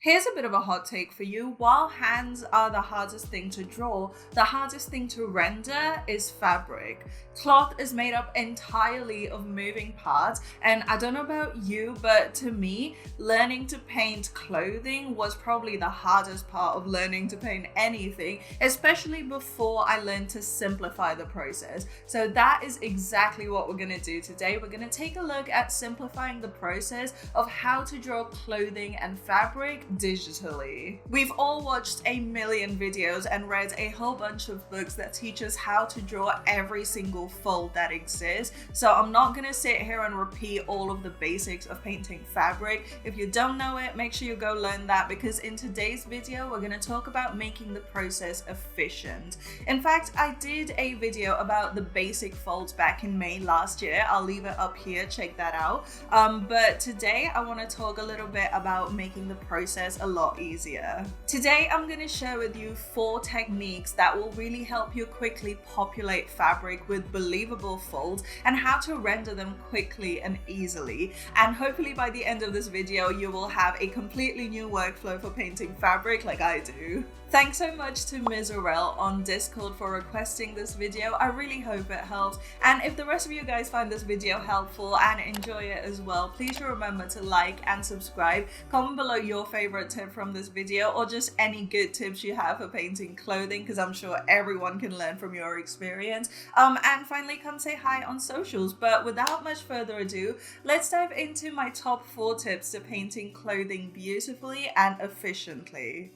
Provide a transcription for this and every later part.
Here's a bit of a hot take for you. While hands are the hardest thing to draw, the hardest thing to render is fabric. Cloth is made up entirely of moving parts, and I don't know about you, but to me, learning to paint clothing was probably the hardest part of learning to paint anything, especially before I learned to simplify the process. So that is exactly what we're gonna do today. We're gonna take a look at simplifying the process of how to draw clothing and fabric digitally. We've all watched a million videos and read a whole bunch of books that teach us how to draw every single fold that exists. So I'm not gonna sit here and repeat all of the basics of painting fabric. If you don't know it, make sure you go learn that, because in today's video, we're gonna talk about making the process efficient. In fact, I did a video about the basic folds back in May last year. I'll leave it up here, check that out. But today I wanna talk a little bit about making the process a lot easier. Today I'm going to share with you 4 techniques that will really help you quickly populate fabric with believable folds and how to render them quickly and easily. And hopefully by the end of this video you will have a completely new workflow for painting fabric like I do. Thanks so much to Ms. Aurel on Discord for requesting this video. I really hope it helps. And if the rest of you guys find this video helpful and enjoy it as well, please remember to like and subscribe. Comment below your favorite tip from this video, or just any good tips you have for painting clothing, because I'm sure everyone can learn from your experience. And finally, come say hi on socials. But without much further ado, let's dive into my top 4 tips to painting clothing beautifully and efficiently.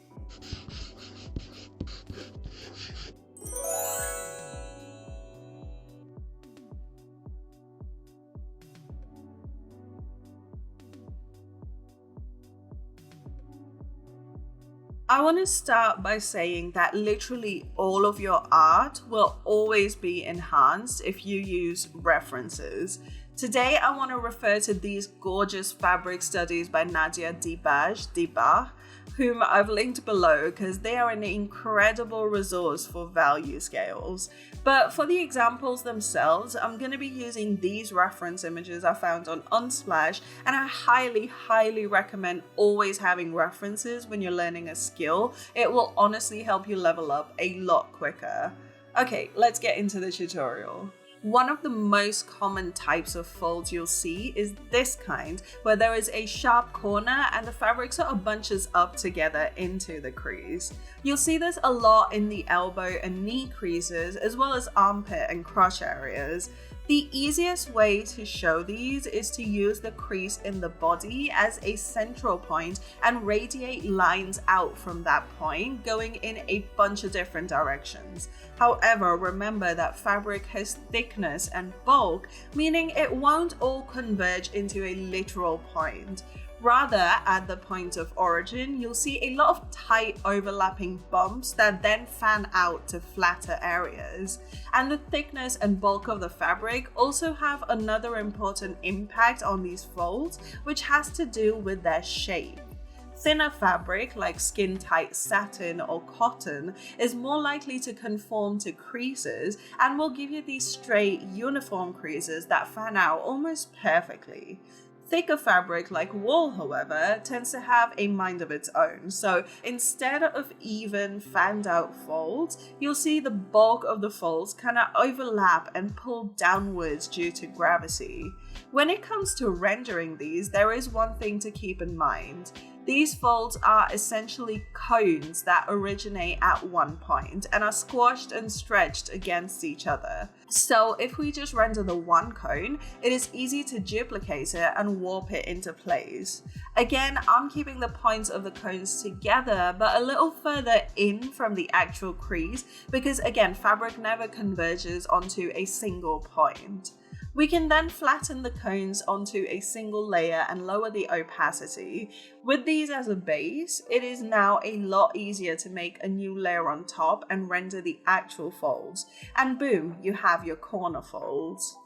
I want to start by saying that literally all of your art will always be enhanced if you use references. Today, I want to refer to these gorgeous fabric studies by Nadia Dibach, whom I've linked below because they are an incredible resource for value scales. But for the examples themselves, I'm going to be using these reference images I found on Unsplash, and I highly recommend always having references when you're learning a skill. It will honestly help you level up a lot quicker. Okay, let's get into the tutorial. One of the most common types of folds you'll see is this kind, where there is a sharp corner and the fabric sort of bunches up together into the crease. You'll see this a lot in the elbow and knee creases, as well as armpit and crotch areas. The easiest way to show these is to use the crease in the body as a central point and radiate lines out from that point, going in a bunch of different directions. However, remember that fabric has thickness and bulk, meaning it won't all converge into a literal point. Rather, at the point of origin, you'll see a lot of tight overlapping bumps that then fan out to flatter areas. And the thickness and bulk of the fabric also have another important impact on these folds, which has to do with their shape. Thinner fabric like skin-tight satin or cotton is more likely to conform to creases and will give you these straight, uniform creases that fan out almost perfectly. Thicker fabric like wool, however, tends to have a mind of its own. So instead of even fanned out folds, you'll see the bulk of the folds kind of overlap and pull downwards due to gravity. When it comes to rendering these, there is one thing to keep in mind. These folds are essentially cones that originate at one point and are squashed and stretched against each other. So if we just render the one cone, it is easy to duplicate it and warp it into place. Again, I'm keeping the points of the cones together, but a little further in from the actual crease, because again, fabric never converges onto a single point. We can then flatten the cones onto a single layer and lower the opacity. With these as a base, it is now a lot easier to make a new layer on top and render the actual folds. And boom, you have your corner folds.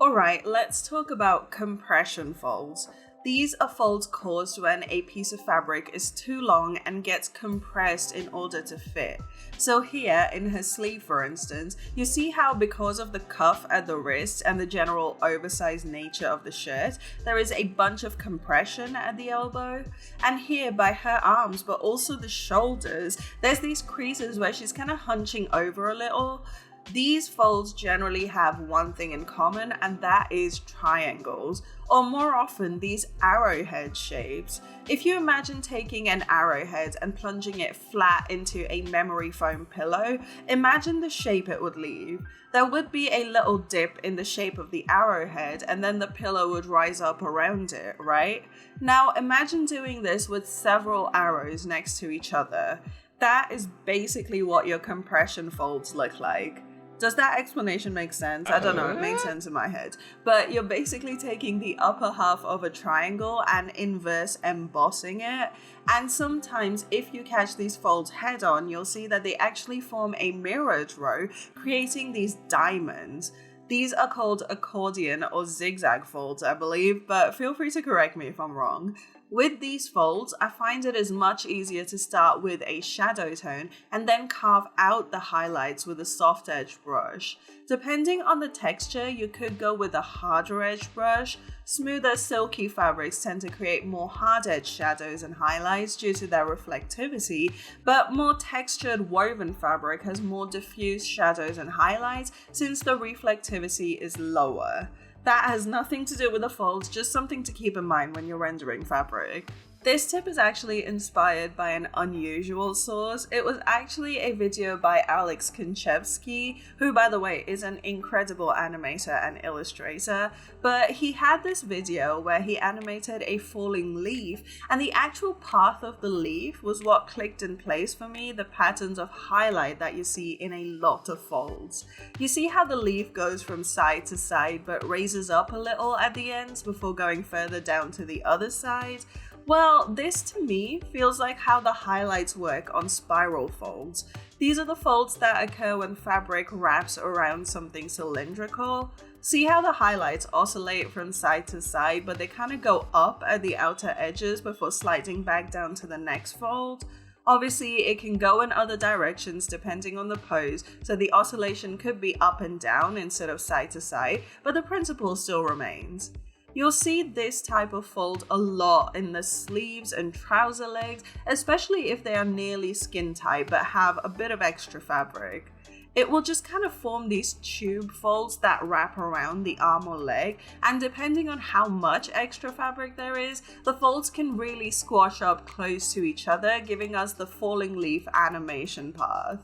Alright, let's talk about compression folds. These are folds caused when a piece of fabric is too long and gets compressed in order to fit. So here in her sleeve, for instance, you see how because of the cuff at the wrist and the general oversized nature of the shirt, there is a bunch of compression at the elbow. And here by her arms, but also the shoulders, there's these creases where she's kind of hunching over a little. These folds generally have one thing in common, and that is triangles, or more often these arrowhead shapes. If you imagine taking an arrowhead and plunging it flat into a memory foam pillow, imagine the shape it would leave. There would be a little dip in the shape of the arrowhead, and then the pillow would rise up around it, right? Now imagine doing this with several arrows next to each other. That is basically what your compression folds look like. Does that explanation make sense? I don't know, it made sense in my head. But you're basically taking the upper half of a triangle and inverse embossing it. And sometimes if you catch these folds head on, you'll see that they actually form a mirrored row, creating these diamonds. These are called accordion or zigzag folds, I believe, but feel free to correct me if I'm wrong. With these folds, I find it is much easier to start with a shadow tone and then carve out the highlights with a soft edge brush. Depending on the texture, you could go with a harder edge brush. Smoother, silky fabrics tend to create more hard edge shadows and highlights due to their reflectivity, but more textured woven fabric has more diffuse shadows and highlights since the reflectivity is lower. That has nothing to do with the folds, just something to keep in mind when you're rendering fabric. This tip is actually inspired by an unusual source. It was actually a video by Alex Konchevsky, who by the way is an incredible animator and illustrator, but he had this video where he animated a falling leaf, and the actual path of the leaf was what clicked in place for me, the patterns of highlight that you see in a lot of folds. You see how the leaf goes from side to side but raises up a little at the ends before going further down to the other side? Well, this to me feels like how the highlights work on spiral folds. These are the folds that occur when fabric wraps around something cylindrical. See how the highlights oscillate from side to side, but they kind of go up at the outer edges before sliding back down to the next fold? Obviously, it can go in other directions depending on the pose, so the oscillation could be up and down instead of side to side, but the principle still remains. You'll see this type of fold a lot in the sleeves and trouser legs, especially if they are nearly skin tight but have a bit of extra fabric. It will just kind of form these tube folds that wrap around the arm or leg, and depending on how much extra fabric there is, the folds can really squash up close to each other, giving us the falling leaf animation path.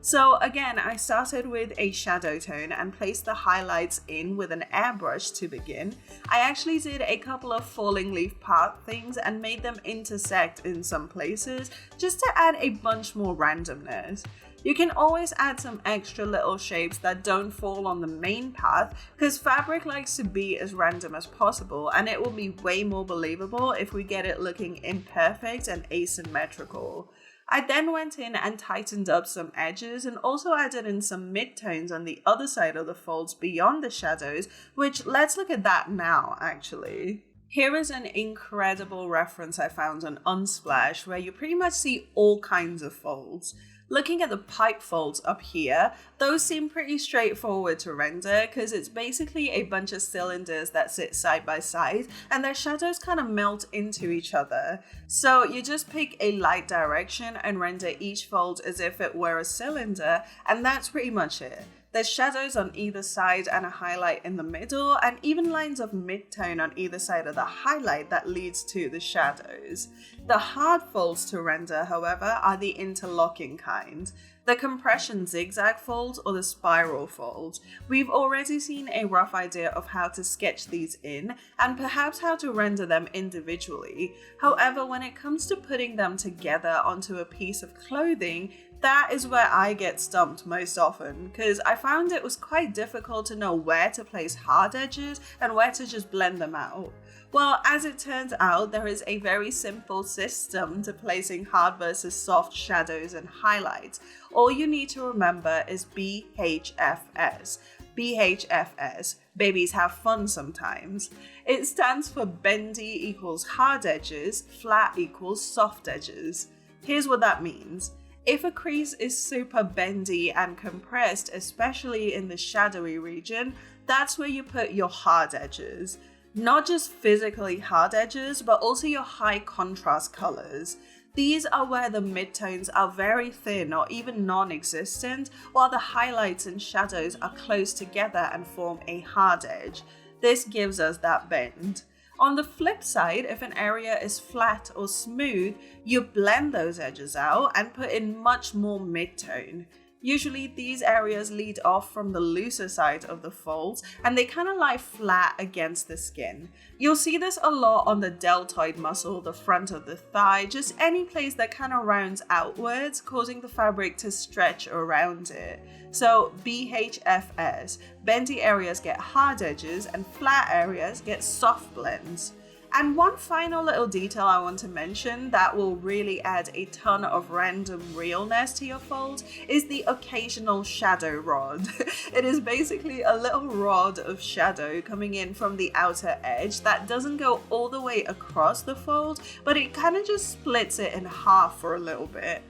So again, I started with a shadow tone and placed the highlights in with an airbrush to begin. I actually did a couple of falling leaf path things and made them intersect in some places just to add a bunch more randomness. You can always add some extra little shapes that don't fall on the main path because fabric likes to be as random as possible, and it will be way more believable if we get it looking imperfect and asymmetrical. I then went in and tightened up some edges and also added in some midtones on the other side of the folds beyond the shadows, which let's look at that now actually. Here is an incredible reference I found on Unsplash where you pretty much see all kinds of folds. Looking at the pipe folds up here, those seem pretty straightforward to render because it's basically a bunch of cylinders that sit side by side and their shadows kind of melt into each other. So you just pick a light direction and render each fold as if it were a cylinder, and that's pretty much it. There's shadows on either side and a highlight in the middle, and even lines of midtone on either side of the highlight that leads to the shadows. The hard folds to render, however, are the interlocking kind. The compression zigzag folds or the spiral folds. We've already seen a rough idea of how to sketch these in, and perhaps how to render them individually. However, when it comes to putting them together onto a piece of clothing, that is where I get stumped most often, because I found it was quite difficult to know where to place hard edges and where to just blend them out. Well, as it turns out, there is a very simple system to placing hard versus soft shadows and highlights. All you need to remember is BHFS. BHFS, babies have fun sometimes. It stands for bendy equals hard edges, flat equals soft edges. Here's what that means. If a crease is super bendy and compressed, especially in the shadowy region, that's where you put your hard edges. Not just physically hard edges, but also your high contrast colors. These are where the midtones are very thin or even non-existent, while the highlights and shadows are close together and form a hard edge. This gives us that bend. On the flip side, if an area is flat or smooth, you blend those edges out and put in much more midtone. Usually these areas lead off from the looser side of the folds and they kind of lie flat against the skin. You'll see this a lot on the deltoid muscle, the front of the thigh, just any place that kind of rounds outwards, causing the fabric to stretch around it. So BHFS, bendy areas get hard edges and flat areas get soft blends. And one final little detail I want to mention that will really add a ton of random realness to your fold is the occasional shadow rod. It is basically a little rod of shadow coming in from the outer edge that doesn't go all the way across the fold, but it kind of just splits it in half for a little bit.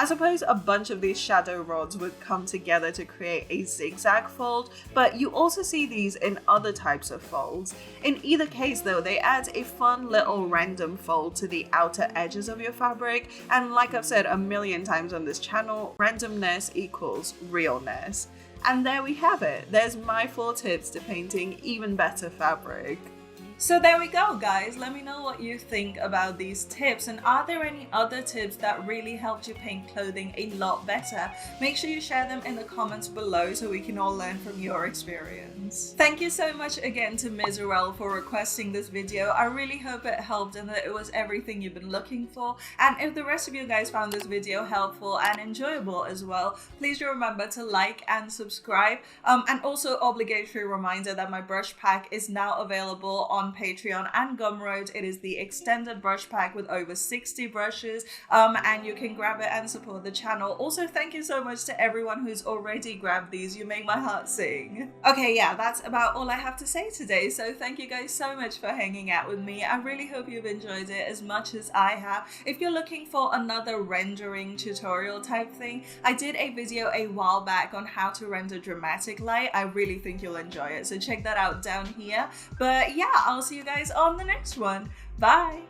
I suppose a bunch of these shadow rods would come together to create a zigzag fold, but you also see these in other types of folds. In either case though, they add a fun little random fold to the outer edges of your fabric, and like I've said a million times on this channel, randomness equals realness. And there we have it. There's my 4 tips to painting even better fabric. So there we go, guys. Let me know what you think about these tips, and are there any other tips that really helped you paint clothing a lot better? Make sure you share them in the comments below so we can all learn from your experience. Thank you so much again to Ms. Rel for requesting this video. I really hope it helped and that it was everything you've been looking for. And if the rest of you guys found this video helpful and enjoyable as well, please do remember to like and subscribe. And also obligatory reminder that my brush pack is now available on Patreon and Gumroad. It is the extended brush pack with over 60 brushes, and you can grab it and support the channel. Also, thank you so much to everyone who's already grabbed these. You make my heart sing. Okay, yeah, that's about all I have to say today. So thank you guys so much for hanging out with me. I really hope you've enjoyed it as much as I have. If you're looking for another rendering tutorial type thing, I did a video a while back on how to render dramatic light. I really think you'll enjoy it, so check that out down here. But yeah, I'll see you guys on the next one. Bye!